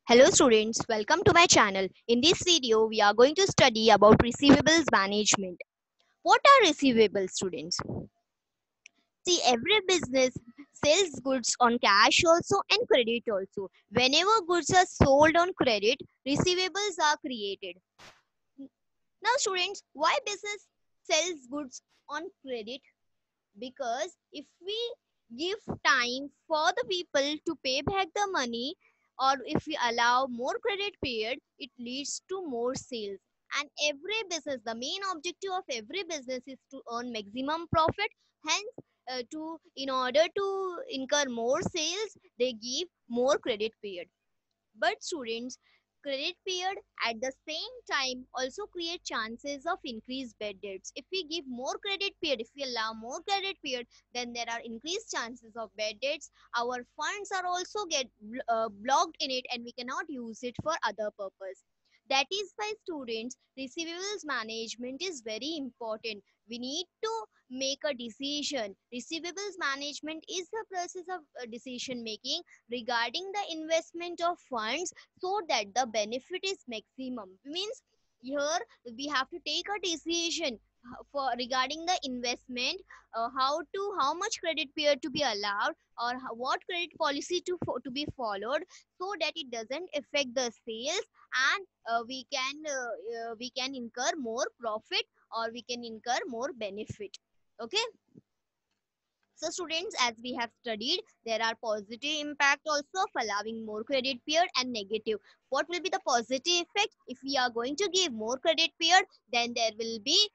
Hello students, welcome to my channel. In this video, we are going to study about receivables management. What are receivables, students? See, every business sells goods on cash also and credit also. Whenever goods are sold on credit, receivables are created. Now students, why business sells goods on credit? Because if we give time for the people to pay back the money, or if we allow more credit period, it leads to more sales. And every business, the main objective of every business is to earn maximum profit. Hence, to in order to incur more sales, they give more credit period. But students, credit period at the same time also create chances of increased bad debts. If we give more credit period, if we allow more credit period, then there are increased chances of bad debts. Our funds are also get blocked in it, and we cannot use it for other purpose. That is why students, receivables management is very important. We need to make a decision. Receivables management is the process of decision making regarding the investment of funds so that the benefit is maximum. Means here we have to take a decision for regarding the investment, how much credit period to be allowed, or what credit policy to be followed, so that it doesn't affect the sales, and we can incur more profit, or we can incur more benefit. Okay. So students, as we have studied, there are positive impact also of allowing more credit period and negative. What will be the positive effect? If we are going to give more credit period, then there will be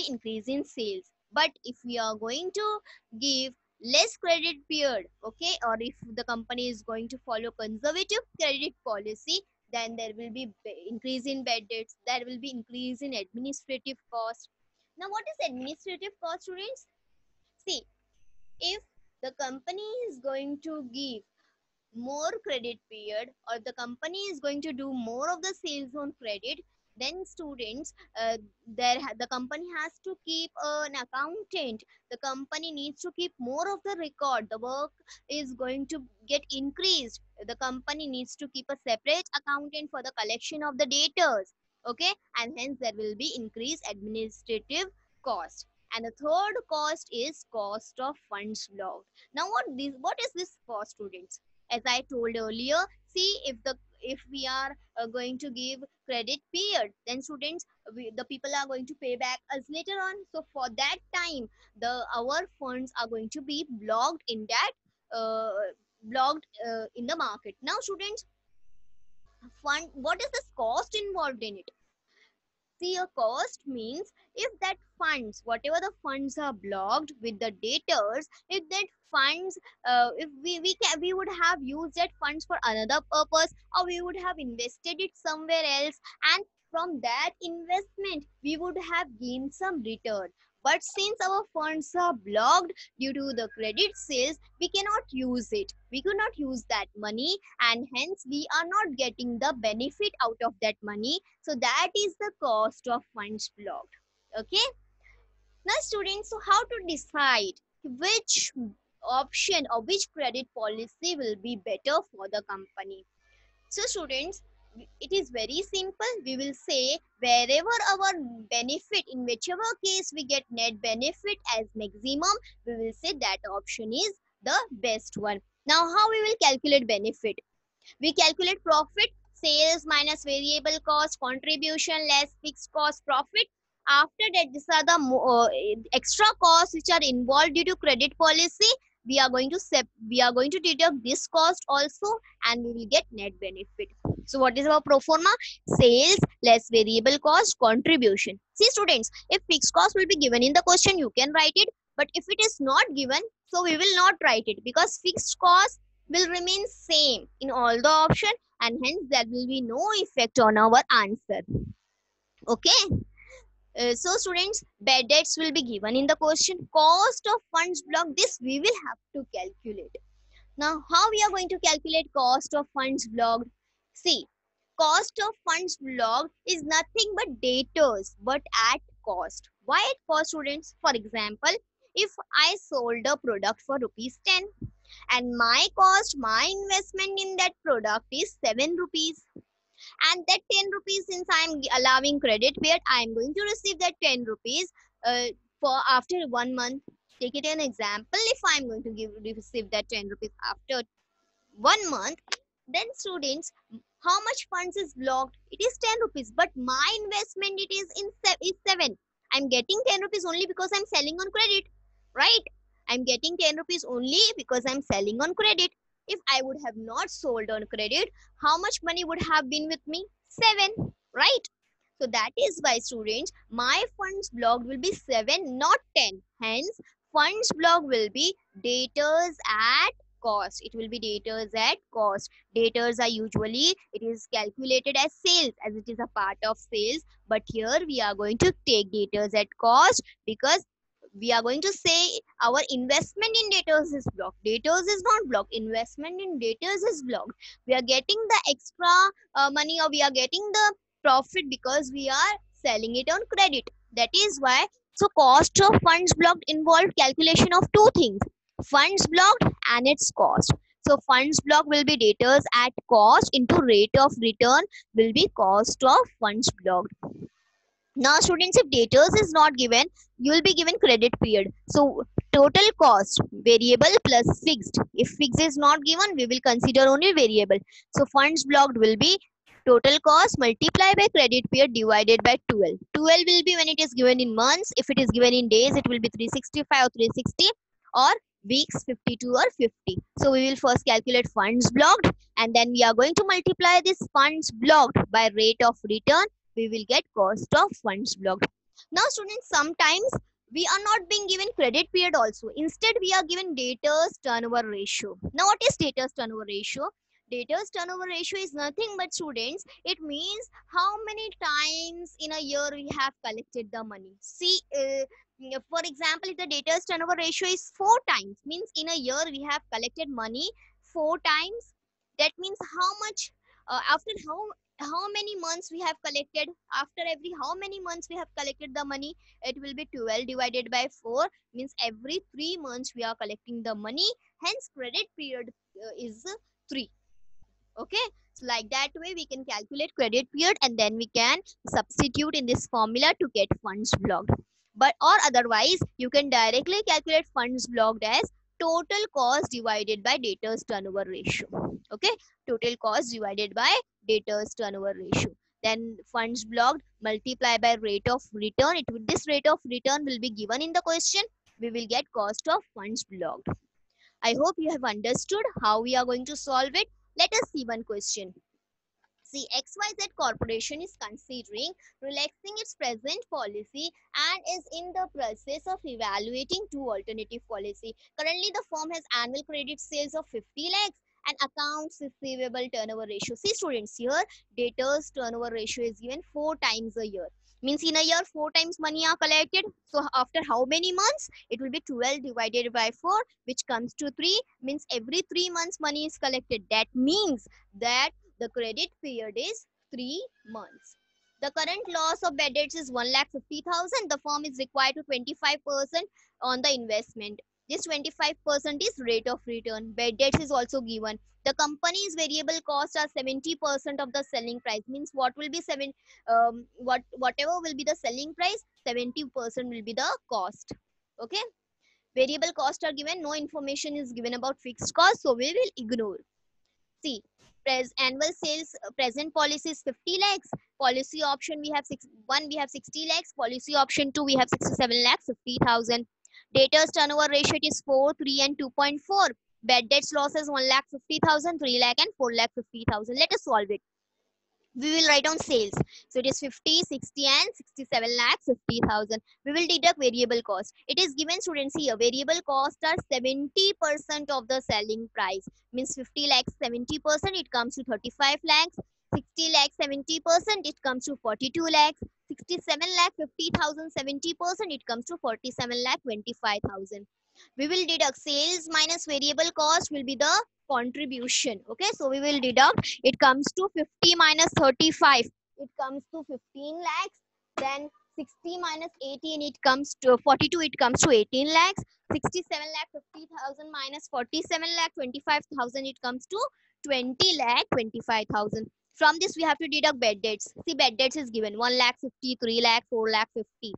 increase in sales. But if we are going to give less credit period, okay, or if the company is going to follow conservative credit policy, then there will be increase in bad debts. There will be increase in administrative cost. Now, what is administrative cost, students? See, if the company is going to give more credit period, or the company is going to do more of the sales on credit, then students, the company has to keep an accountant. The company needs to keep more of the record. The work is going to get increased. The company needs to keep a separate accountant for the collection of the datas. Okay, and hence there will be increased administrative cost. And the third cost is cost of funds blocked. Now what is this cost, students? As I told earlier, see, if we are going to give credit period, then students, the people are going to pay back us later on. So for that time, our funds are going to be blocked in that in the market. Now students, what is this cost involved in it? See, a cost means if that funds, whatever the funds are blocked with the debtors, if that funds, if we would have used that funds for another purpose, or we would have invested it somewhere else, and from that investment we would have gained some return. But since our funds are blocked due to the credit sales, we cannot use it. We could not use that money, and hence we are not getting the benefit out of that money. So that is the cost of funds blocked. Okay. Now students, so how to decide which option or which credit policy will be better for the company? So students, it is very simple. We will say wherever our benefit, in whichever case we get net benefit as maximum, we will say that option is the best one. Now how we will calculate benefit? We calculate profit, sales minus variable cost, contribution less fixed cost, profit. After that, these are the extra costs which are involved due to credit policy. We are going to deduct this cost also, and we will get net benefit. So what is our pro forma? Sales less variable cost, contribution. See students, if fixed cost will be given in the question, you can write it. But if it is not given, so we will not write it, because fixed cost will remain same in all the option, and hence there will be no effect on our answer. Okay. So students, bad debts will be given in the question. Cost of funds block, this we will have to calculate. Now how we are going to calculate cost of funds blocked? See, cost of funds blocked is nothing but debtors, but at cost. Why at cost, students? For example, if I sold a product for rupees 10, and my cost, my investment in that product is 7 rupees. And that 10 rupees, since I'm allowing credit period, I'm going to receive that 10 rupees for after 1 month. Take it an example. If I'm going to receive that 10 rupees after 1 month, then students, how much funds is blocked? It is 10 rupees, but my investment it is is 7. I'm getting 10 rupees only because I'm selling on credit, right? I'm getting 10 rupees only because I'm selling on credit. If I would have not sold on credit, how much money would have been with me? 7, right? So that is why, students, my funds blocked will be 7, not 10. Hence, funds blocked will be debtors at cost. It will be debtors at cost. Debtors are usually, it is calculated as sales, as it is a part of sales. But here we are going to take debtors at cost, because we are going to say our investment in debtors is blocked. Debtors is not blocked. Investment in debtors is blocked. We are getting the extra money, or we are getting the profit because we are selling it on credit. That is why. So cost of funds blocked involve calculation of two things: funds blocked and its cost. So funds blocked will be debtors at cost into rate of return will be cost of funds blocked. Now, students, if debtors is not given, you will be given credit period. So, total cost, variable plus fixed. If fixed is not given, we will consider only variable. So, funds blocked will be total cost multiplied by credit period divided by 12. 12 will be when it is given in months. If it is given in days, it will be 365 or 360, or weeks 52 or 50. So, we will first calculate funds blocked, and then we are going to multiply this funds blocked by rate of return. We will get cost of funds blocked. Now, students, sometimes we are not being given credit period also. Instead, we are given debtors turnover ratio. Now, what is debtors turnover ratio? Debtors turnover ratio is nothing but, students, it means how many times in a year we have collected the money. See, for example, if the debtors turnover ratio is 4 times, means in a year we have collected money 4 times. That means how much, after how many months we have collected, after every how many months we have collected the money, it will be 12 divided by 4, means every 3 months we are collecting the money. Hence credit period is 3. Okay, so like that way we can calculate credit period, and then we can substitute in this formula to get funds blocked. But or otherwise you can directly calculate funds blocked as total cost divided by debtors turnover ratio. Okay, total cost divided by debtors turnover ratio. Then funds blocked multiply by rate of return. This rate of return will be given in the question. We will get cost of funds blocked. I hope you have understood how we are going to solve it. Let us see one question. See, XYZ Corporation is considering relaxing its present policy and is in the process of evaluating two alternative policy. Currently, the firm has annual credit sales of 50 lakhs and accounts receivable turnover ratio. See, students, here debtors turnover ratio is given 4 times a year. Means in a year 4 times money are collected. So after how many months? It will be 12 divided by 4, which comes to 3. Means every 3 months money is collected. That means that the credit period is 3 months. The current loss of bad debts is 1,50,000. The firm is required to 25% on the investment. This 25% is rate of return. Bad debts is also given. The company's variable costs are 70% of the selling price. Means what will be whatever will be the selling price, 70% will be the cost. Okay. Variable costs are given. No information is given about fixed cost, so we will ignore. See, annual sales present policy is 50 lakhs. Policy option we have 60 lakhs. Policy option 2 we have 67 lakhs 50,000. Debtors turnover ratio it is 4, 3 and 2.4. Bad debts losses 1,50,000, 3 lakh and 4,50,000. Let us solve it. We will write down sales. So it is 50, 60 and 67 lakhs 50,000. We will deduct variable cost. It is given, students, here variable costs are 70% of the selling price. Means 50 lakhs 70%, it comes to 35 lakhs. 60 lakhs 70%, it comes to 42 lakhs. 67 lakh 50,000 70%, it comes to 47 lakh 25,000. We will deduct sales minus variable cost will be the contribution. Okay, so we will deduct. It comes to 50 minus 35. It comes to 15 lakhs. Then 60 minus 18, it comes to 42, it comes to 18 lakhs. 67 lakh 50,000 minus 47 lakh 25,000, it comes to 20 lakh 25,000. From this, we have to deduct bed debts. See, bed debts is given 1 lakh 50, 3 lakh, 4 lakh 50.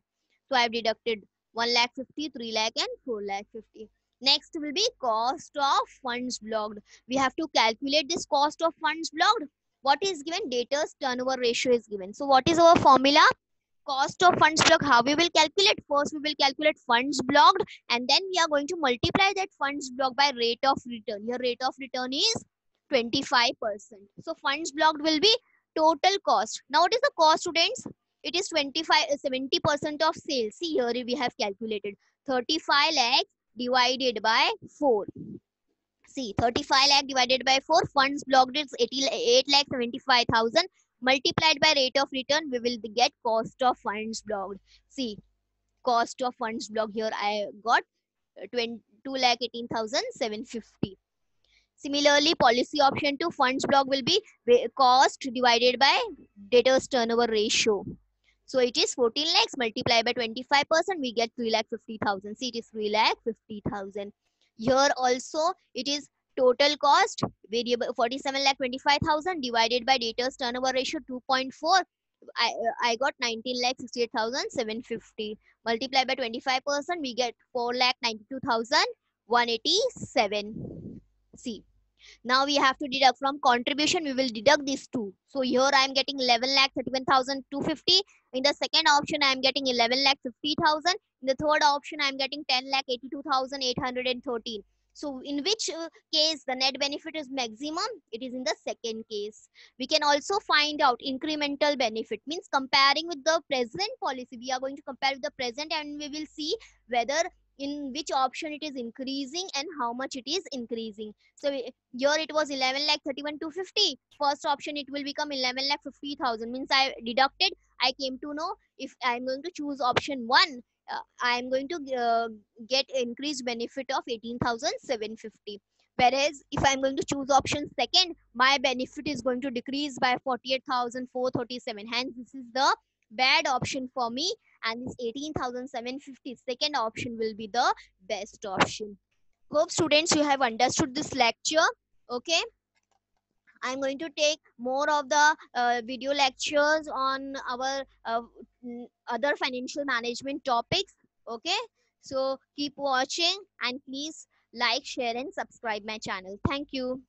So I have deducted 1 lakh 50, 3 lakh, and 4 lakh 50. Next will be cost of funds blocked. We have to calculate this cost of funds blocked. What is given? Debtors turnover ratio is given. So what is our formula? Cost of funds blocked. How we will calculate? First, we will calculate funds blocked, and then we are going to multiply that funds blocked by rate of return. Your rate of return is 25%. So funds blocked will be total cost. Now, what is the cost, students? It is 70% of sales. See, here we have calculated 35 lakhs divided by 4. See, 35 lakh divided by 4, funds blocked is 8 lakh 75,000. Multiplied by rate of return, we will get cost of funds blocked. See, cost of funds blocked here I got 2 lakh 18,750. Similarly, policy option 2, funds block will be cost divided by debtors turnover ratio. So it is 14 lakhs multiplied by 25%, we get 3 lakh 50,000. See, it is 3 lakh 50,000. Here also it is total cost variable 47 lakh 25,000 divided by debtors turnover ratio 2.4. I got 19 lakh 68,750. Multiplied by 25%, we get 4 lakh 92,187. See. Now we have to deduct from contribution. We will deduct these two. So here I am getting 11 lakh 31,250. In the second option, I am getting 11 lakh 50,000. In the third option, I am getting 10 lakh 82,813. So in which case the net benefit is maximum? It is in the second case. We can also find out incremental benefit. Means comparing with the present policy. We are going to compare with the present, and we will see whether in which option it is increasing and how much it is increasing. So here it was 11 lakh 31,250. First option it will become 11 lakh 50,000. Means I deducted. I came to know if I am going to choose option 1, I am going to get increased benefit of 18,750. Whereas if I am going to choose option 2nd, my benefit is going to decrease by 48,437. Hence, this is the bad option for me, and this 18,750 second option will be the best option. Hope students you have understood this lecture. Okay, I'm going to take more of the video lectures on our other financial management topics. Okay, so keep watching and please like, share, and subscribe my channel. Thank you.